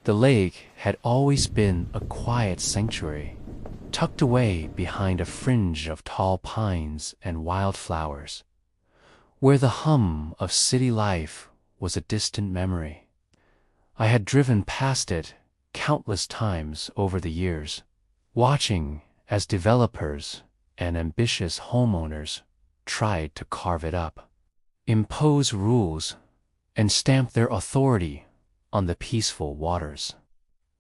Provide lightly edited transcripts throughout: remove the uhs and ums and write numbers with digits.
The lake had always been a quiet sanctuary, tucked away behind a fringe of tall pines and wildflowers, where the hum of city life was a distant memory. I had driven past it countless times over the years, watching as developers and ambitious homeowners tried to carve it up, impose rules, and stamp their authority on the peaceful waters.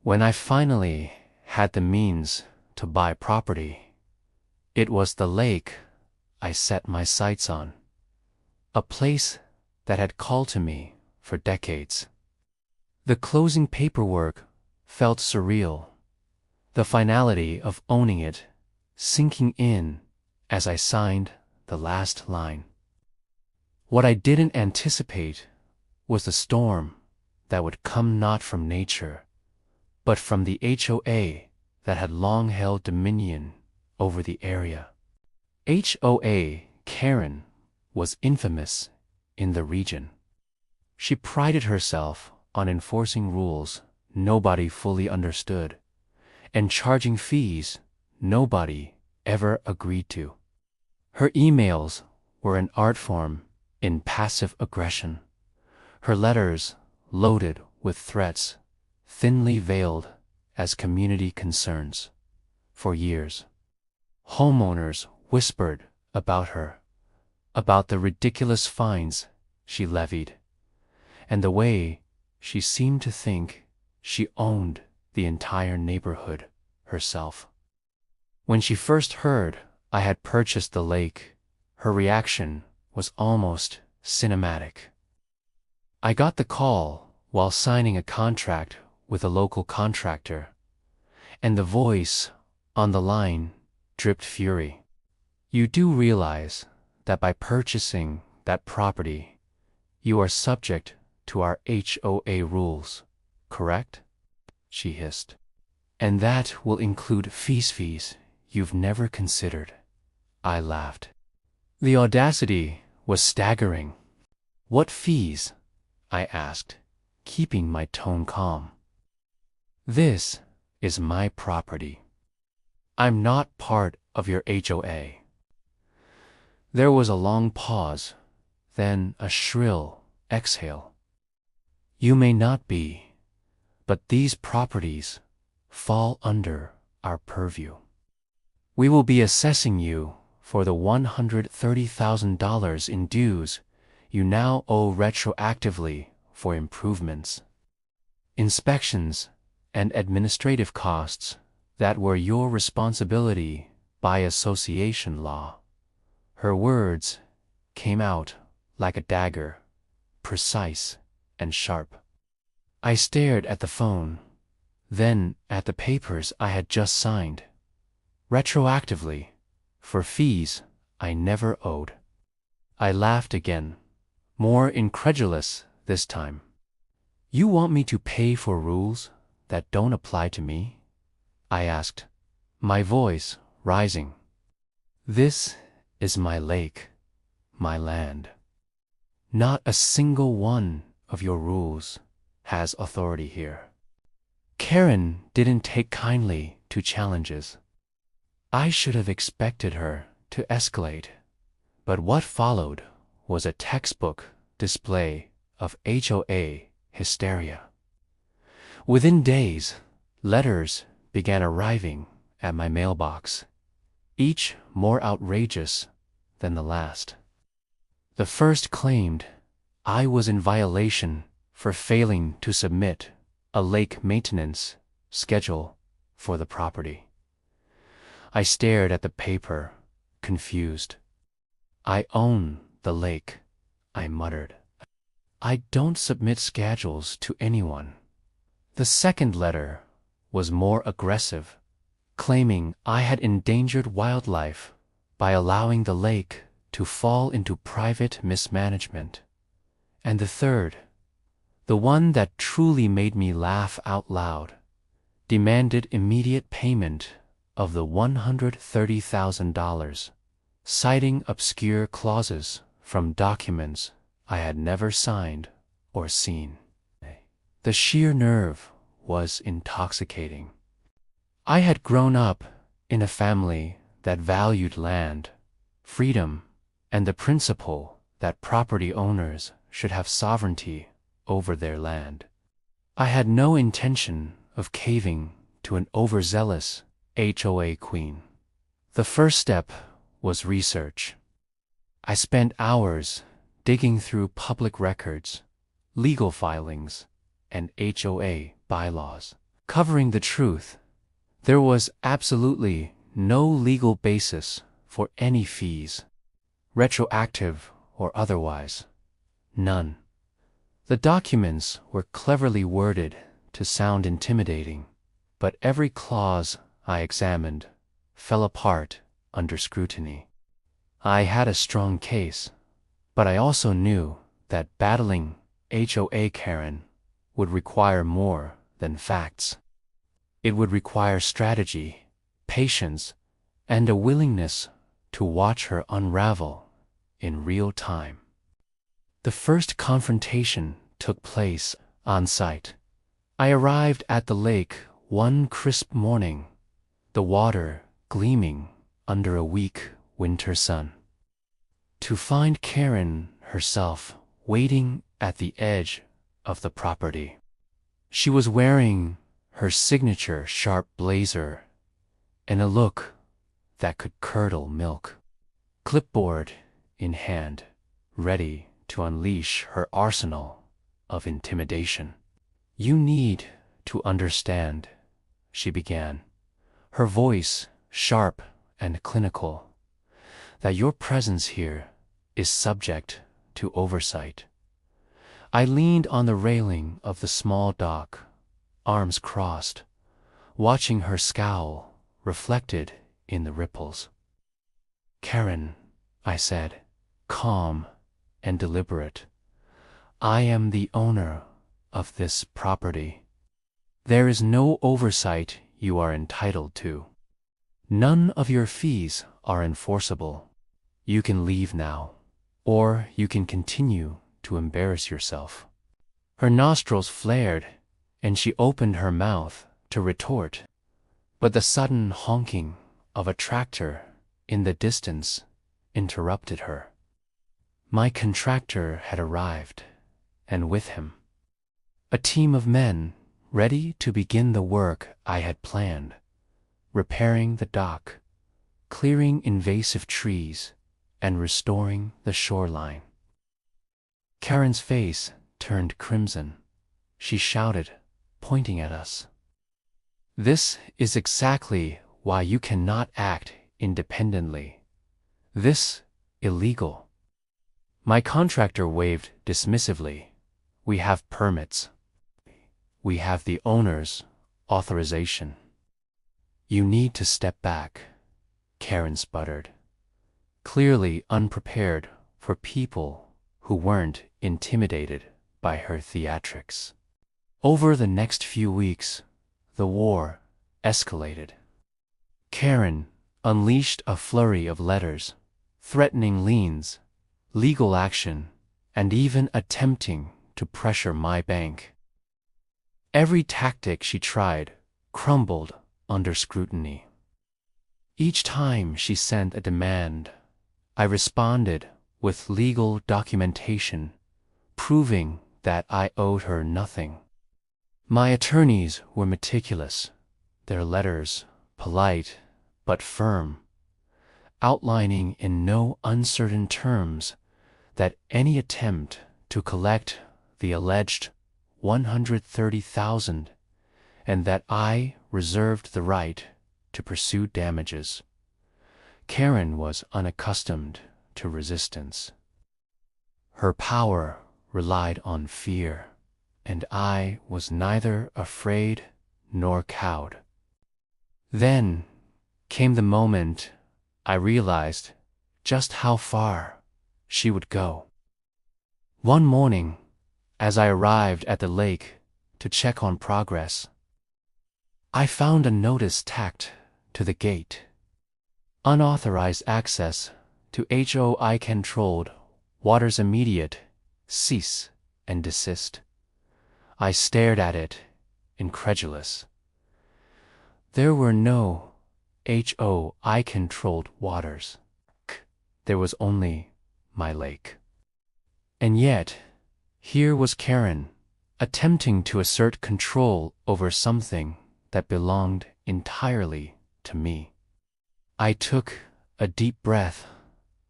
When I finally had the means to buy property, it was the lake I set my sights on, a place that had called to me for decades. The closing paperwork felt surreal, the finality of owning it sinking in as I signed the last line. What I didn't anticipate was the storm that would come not from nature, but from the HOA that had long held dominion over the area. HOA Karen was infamous in the region. She prided herself on enforcing rules nobody fully understood and charging fees nobody ever agreed to. Her emails were an art form in passive aggression, her letters loaded with threats thinly veiled as community concerns. For years, homeowners whispered about her, about the ridiculous fines she levied, and the way she seemed to think she owned the entire neighborhood herself. When she first heard I had purchased the lake, her reaction was almost cinematic. I got the call while signing a contract with a local contractor, and the voice on the line dripped fury. "You do realize that by purchasing that property, you are subject to our HOA rules, correct?" she hissed. "And that will include fees you've never considered." I laughed. The audacity was staggering. "What fees?" I asked, keeping my tone calm. "This is my property. I'm not part of your HOA." There was a long pause, then a shrill exhale. "You may not be, but these properties fall under our purview. We will be assessing you for the $130,000 in dues you now owe retroactively for improvements, inspections, and administrative costs that were your responsibility by association law." Her words came out like a dagger, precise and sharp. I stared at the phone, then at the papers I had just signed. Retroactively, for fees I never owed. I laughed again, more incredulous this time. "You want me to pay for rules that don't apply to me?" I asked, my voice rising. "This is my lake, my land. Not a single one of your rules has authority here." Karen didn't take kindly to challenges. I should have expected her to escalate, but what followed was a textbook display of HOA hysteria. Within days, letters began arriving at my mailbox, each more outrageous than the last. The first claimed I was in violation for failing to submit a lake maintenance schedule for the property. I stared at the paper, confused. "I own the lake," I muttered. "I don't submit schedules to anyone." The second letter was more aggressive, claiming I had endangered wildlife by allowing the lake to fall into private mismanagement. And the third, the one that truly made me laugh out loud, demanded immediate payment of the $130,000, citing obscure clauses from documents I had never signed or seen. The sheer nerve was intoxicating. I had grown up in a family that valued land, freedom, and the principle that property owners should have sovereignty over their land. I had no intention of caving to an overzealous HOA queen. The first step was research. I spent hours digging through public records, legal filings, and HOA bylaws. Covering the truth, there was absolutely no legal basis for any fees, retroactive or otherwise. None. The documents were cleverly worded to sound intimidating, but every clause I examined fell apart under scrutiny. I had a strong case, but I also knew that battling HOA Karen would require more than facts. It would require strategy, patience, and a willingness to watch her unravel in real time. The first confrontation took place on site. I arrived at the lake one crisp morning, the water gleaming under a weak winter sun, to find Karen herself waiting at the edge of the property. She was wearing her signature sharp blazer and a look that could curdle milk, clipboard in hand, ready to unleash her arsenal of intimidation. "You need to understand," she began, her voice sharp and clinical, "that your presence here is subject to oversight." I leaned on the railing of the small dock, arms crossed, watching her scowl reflected in the ripples. "Karen," I said, calm and deliberate, "I am the owner of this property. There is no oversight you are entitled to. None of your fees are enforceable. You can leave now, or you can continue to embarrass yourself." Her nostrils flared, and she opened her mouth to retort, but the sudden honking of a tractor in the distance interrupted her. My contractor had arrived, and with him, a team of men ready to begin the work I had planned, repairing the dock, clearing invasive trees, and restoring the shoreline. Karen's face turned crimson. She shouted, pointing at us, "This is exactly why you cannot act independently. This illegal." My contractor waved dismissively. "We have permits. We have the owner's authorization." "You need to step back," Karen sputtered, clearly unprepared for people who weren't intimidated by her theatrics. Over the next few weeks, the war escalated. Karen unleashed a flurry of letters, threatening liens, legal action, and even attempting to pressure my bank. Every tactic she tried crumbled under scrutiny. Each time she sent a demand, I responded with legal documentation, proving that I owed her nothing. My attorneys were meticulous, their letters polite but firm, outlining in no uncertain terms that any attempt to collect the alleged $130,000 and that I reserved the right to pursue damages. Karen was unaccustomed to resistance. Her power relied on fear, and I was neither afraid nor cowed. Then came the moment I realized just how far she would go. One morning, as I arrived at the lake to check on progress, I found a notice tacked to the gate. Unauthorized access to HOA-controlled waters immediate, cease and desist. I stared at it incredulous. There were no HOA-controlled waters. There was only my lake. And yet, here was Karen, attempting to assert control over something that belonged entirely to me. I took a deep breath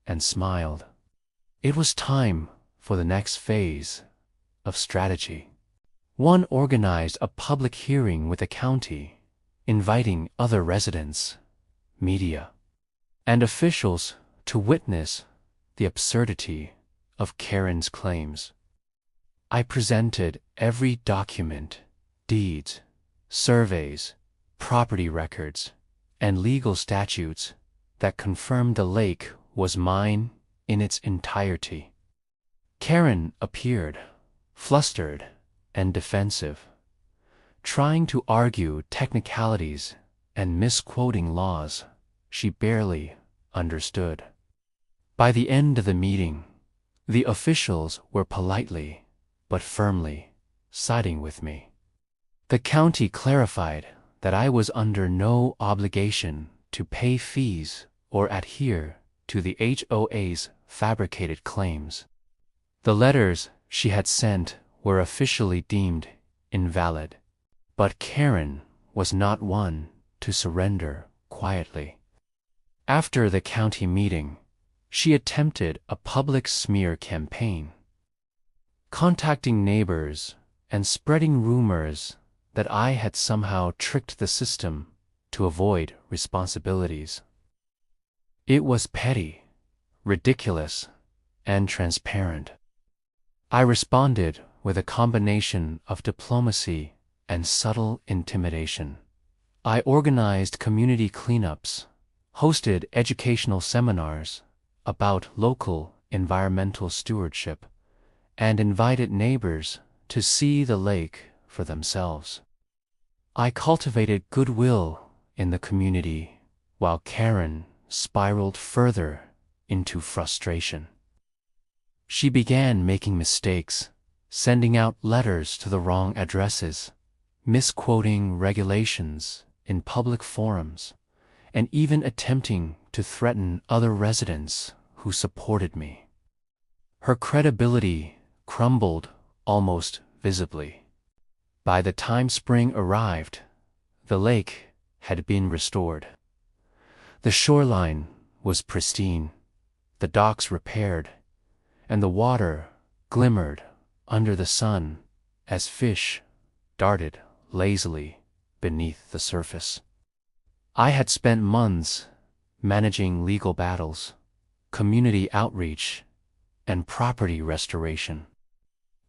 and smiled. It was time for the next phase of strategy. One organized a public hearing with the county, inviting other residents, media, and officials to witness the absurdity of Karen's claims. I presented every document, deeds, surveys, property records, and legal statutes that confirmed the lake was mine in its entirety. Karen appeared, flustered and defensive, trying to argue technicalities and misquoting laws she barely understood. By the end of the meeting, the officials were politely but firmly siding with me. The county clarified that I was under no obligation to pay fees or adhere to the HOA's fabricated claims. The letters she had sent were officially deemed invalid, but Karen was not one to surrender quietly. After the county meeting, she attempted a public smear campaign, contacting neighbors and spreading rumors that I had somehow tricked the system to avoid responsibilities. It was petty, ridiculous, and transparent. I responded with a combination of diplomacy and subtle intimidation. I organized community cleanups, hosted educational seminars about local environmental stewardship, and invited neighbors to see the lake for themselves. I cultivated goodwill in the community while Karen spiraled further into frustration. She began making mistakes, sending out letters to the wrong addresses, misquoting regulations in public forums, and even attempting to threaten other residents who supported me. Her credibility crumbled almost visibly. By the time spring arrived, the lake had been restored. The shoreline was pristine, the docks repaired, and the water glimmered under the sun as fish darted lazily beneath the surface. I had spent months managing legal battles, community outreach, and property restoration.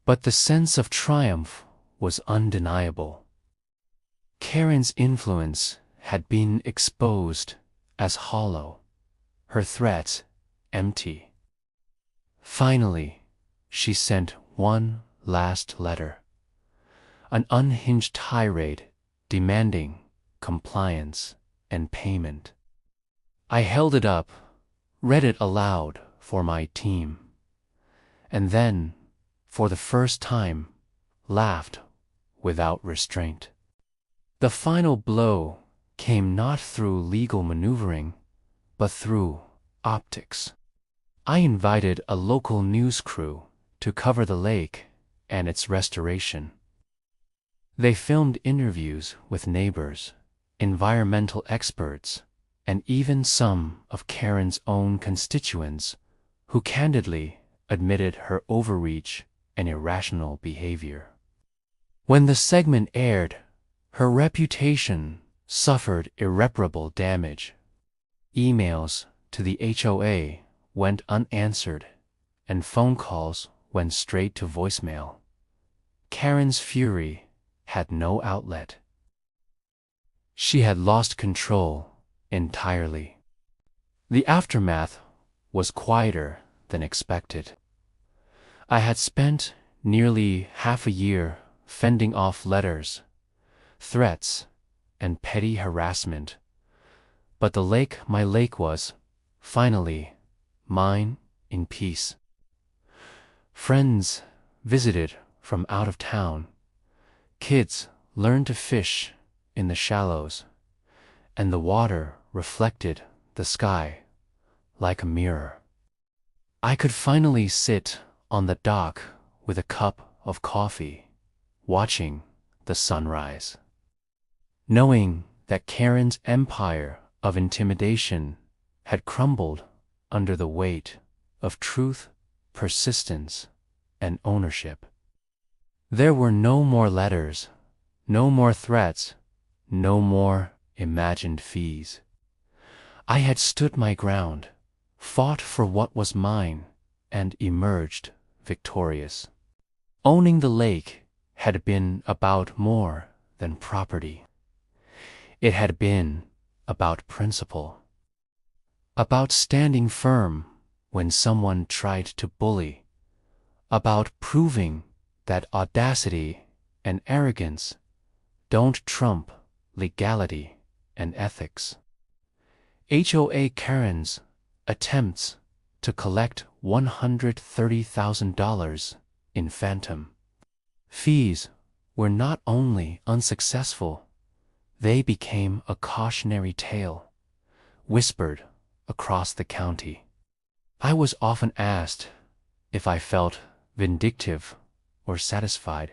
But the sense of triumph was undeniable. Karen's influence had been exposed as hollow, her threats empty. Finally, she sent one last letter, an unhinged tirade demanding compliance and payment. I held it up, read it aloud for my team, and then, for the first time, laughed without restraint. The final blow came not through legal maneuvering, but through optics. I invited a local news crew to cover the lake and its restoration. They filmed interviews with neighbors, environmental experts, and even some of Karen's own constituents who candidly admitted her overreach and irrational behavior. When the segment aired, her reputation suffered irreparable damage. Emails to the HOA went unanswered, and phone calls went straight to voicemail. Karen's fury had no outlet. She had lost control entirely. The aftermath was quieter than expected. I had spent nearly half a year fending off letters, threats, and petty harassment, but my lake was, finally, mine in peace. Friends visited from out of town, kids learned to fish in the shallows, and the water reflected the sky like a mirror. I could finally sit on the dock with a cup of coffee, watching the sunrise, knowing that Karen's empire of intimidation had crumbled under the weight of truth, persistence, and ownership. There were no more letters, no more threats, no more imagined fees. I had stood my ground, fought for what was mine, and emerged victorious. Owning the lake had been about more than property. It had been about principle, about standing firm when someone tried to bully, about proving that audacity and arrogance don't trump legality and ethics. HOA Karen's attempts to collect $130,000 in phantom fees were not only unsuccessful, they became a cautionary tale, whispered across the county. I was often asked if I felt vindictive or satisfied,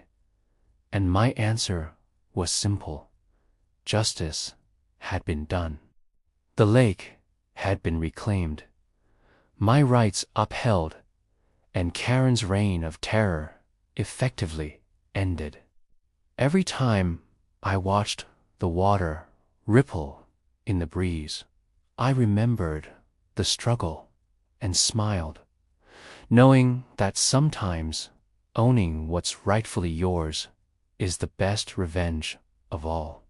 and my answer was simple: justice had been done. The lake had been reclaimed, my rights upheld, and Karen's reign of terror effectively ended. Every time I watched the water ripple in the breeze, I remembered the struggle and smiled, knowing that sometimes owning what's rightfully yours is the best revenge of all.